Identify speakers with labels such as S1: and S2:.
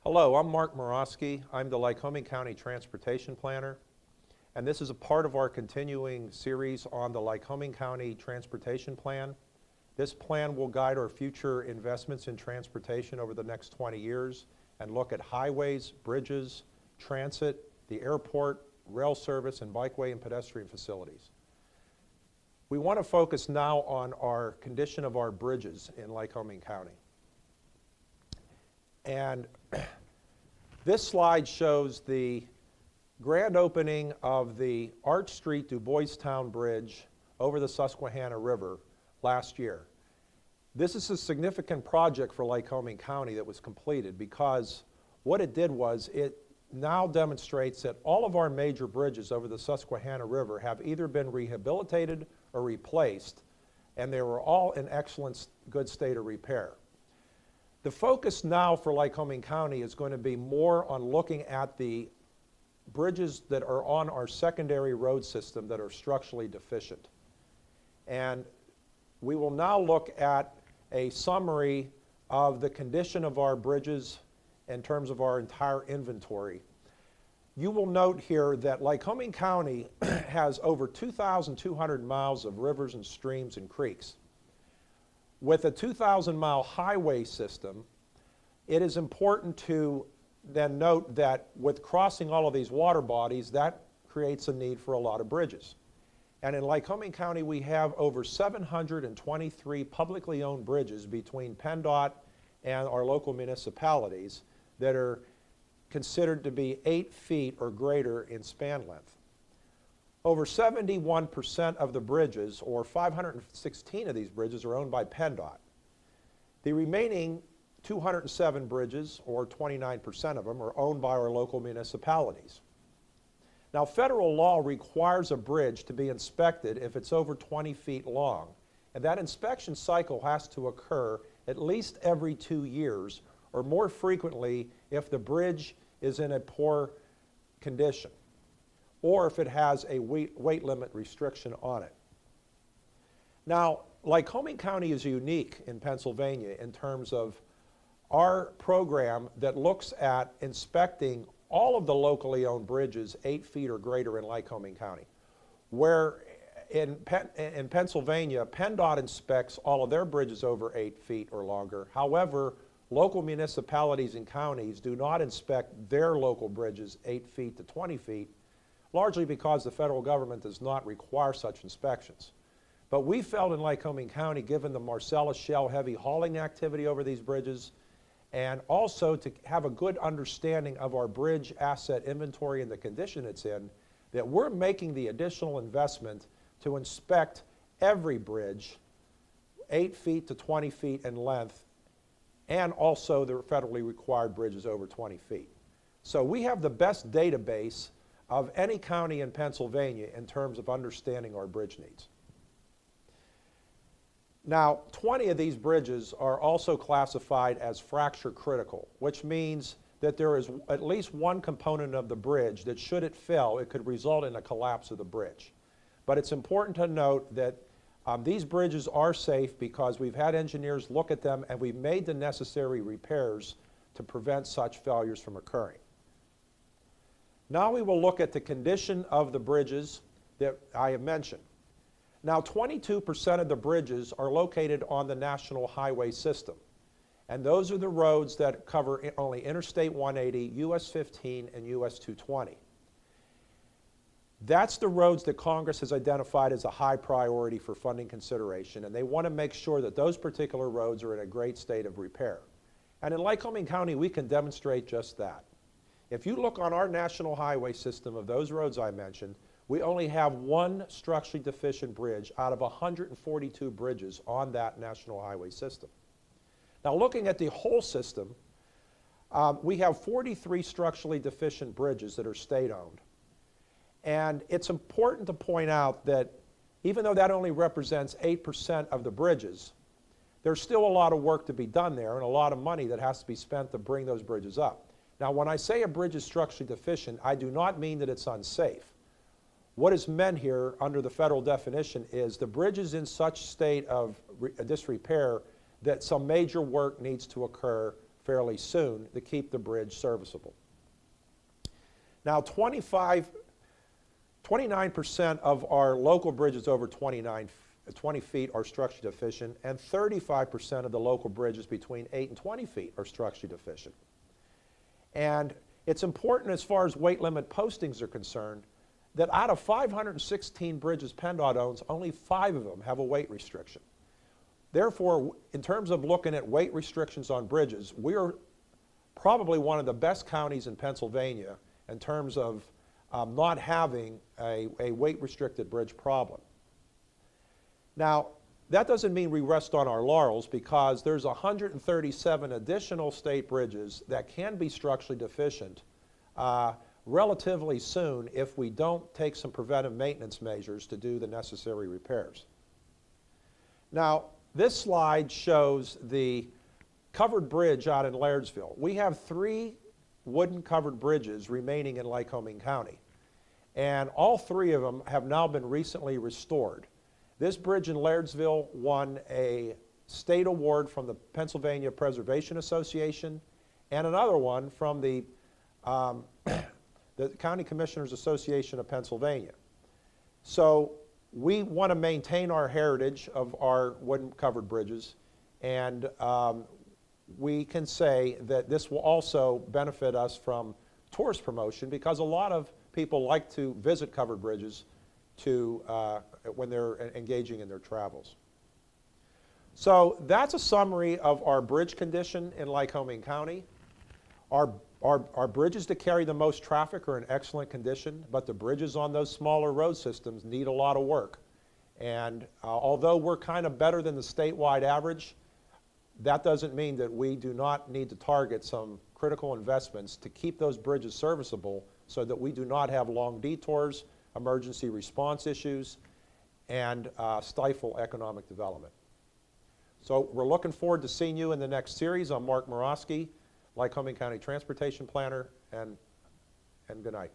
S1: Hello, I'm Mark Murawski. I'm the Lycoming County Transportation Planner, and this is a part of our continuing series on the Lycoming County Transportation Plan. This plan will guide our future investments in transportation over the next 20 years and look at highways, bridges, transit, the airport, rail service, and bikeway and pedestrian facilities. We want to focus now on our condition of our bridges in Lycoming County. And this slide shows the grand opening of the Arch Street Du Bois Bridge over the Susquehanna River last year. This is a significant project for Lycoming County that was completed because what it did was it now demonstrates that all of our major bridges over the Susquehanna River have either been rehabilitated or replaced, and they were all in excellent, good state of repair. The focus now for Lycoming County is going to be more on looking at the bridges that are on our secondary road system that are structurally deficient. And we will now look at a summary of the condition of our bridges in terms of our entire inventory. You will note here that Lycoming County has over 2,200 miles of rivers and streams and creeks. With a 2,000-mile highway system, it is important to then note that with crossing all of these water bodies, that creates a need for a lot of bridges. And in Lycoming County, we have over 723 publicly owned bridges between PennDOT and our local municipalities that are considered to be 8 feet or greater in span length. Over 71% of the bridges, or 516 of these bridges, are owned by PennDOT. The remaining 207 bridges, or 29% of them, are owned by our local municipalities. Now, federal law requires a bridge to be inspected if it's over 20 feet long, and that inspection cycle has to occur at least every 2 years, or more frequently if the bridge is in a poor condition, or if it has a weight limit restriction on it. Now, Lycoming County is unique in Pennsylvania in terms of our program that looks at inspecting all of the locally owned bridges 8 feet or greater in Lycoming County. Where in Pennsylvania, PennDOT inspects all of their bridges over 8 feet or longer. However, local municipalities and counties do not inspect their local bridges 8 feet to 20 feet, largely because the federal government does not require such inspections. But we felt in Lycoming County, given the Marcellus Shale heavy hauling activity over these bridges, and also to have a good understanding of our bridge asset inventory and the condition it's in, that we're making the additional investment to inspect every bridge 8 feet to 20 feet in length, and also the federally required bridges over 20 feet. So we have the best database of any county in Pennsylvania in terms of understanding our bridge needs. Now, 20 of these bridges are also classified as fracture critical, which means that there is at least one component of the bridge that, should it fail, it could result in a collapse of the bridge. But it's important to note that these bridges are safe because we've had engineers look at them and we've made the necessary repairs to prevent such failures from occurring. Now we will look at the condition of the bridges that I have mentioned. Now, 22% of the bridges are located on the national highway system, and those are the roads that cover only Interstate 180, US 15, and US 220. That's the roads that Congress has identified as a high priority for funding consideration, and they want to make sure that those particular roads are in a great state of repair. And in Lycoming County, we can demonstrate just that. If you look on our national highway system of those roads I mentioned, we only have one structurally deficient bridge out of 142 bridges on that national highway system. Now, looking at the whole system, we have 43 structurally deficient bridges that are state-owned. And it's important to point out that even though that only represents 8% of the bridges, there's still a lot of work to be done there and a lot of money that has to be spent to bring those bridges up. Now, when I say a bridge is structurally deficient, I do not mean that it's unsafe. What is meant here under the federal definition is the bridge is in such state of disrepair that some major work needs to occur fairly soon to keep the bridge serviceable. Now 29% of our local bridges over 20 feet are structurally deficient, and 35% of the local bridges between 8 and 20 feet are structurally deficient. And it's important as far as weight limit postings are concerned that out of 516 bridges PennDOT owns, only 5 of them have a weight restriction. Therefore, in terms of looking at weight restrictions on bridges, we are probably one of the best counties in Pennsylvania in terms of not having a weight-restricted bridge problem. Now, that doesn't mean we rest on our laurels, because there's 137 additional state bridges that can be structurally deficient relatively soon if we don't take some preventive maintenance measures to do the necessary repairs. Now, this slide shows the covered bridge out in Lairdsville. We have 3 wooden covered bridges remaining in Lycoming County, and all 3 of them have now been recently restored. This bridge in Lairdsville won a state award from the Pennsylvania Preservation Association and another one from the County Commissioners Association of Pennsylvania. So we want to maintain our heritage of our wooden covered bridges, and we can say that this will also benefit us from tourist promotion, because a lot of people like to visit covered bridges when they're engaging in their travels. So that's a summary of our bridge condition in Lycoming County. Our bridges that carry the most traffic are in excellent condition, but the bridges on those smaller road systems need a lot of work. And although we're kind of better than the statewide average, that doesn't mean that we do not need to target some critical investments to keep those bridges serviceable so that we do not have long detours, emergency response issues, and stifle economic development. So we're looking forward to seeing you in the next series. I'm Mark Murawski, Lycoming County Transportation Planner, and good night.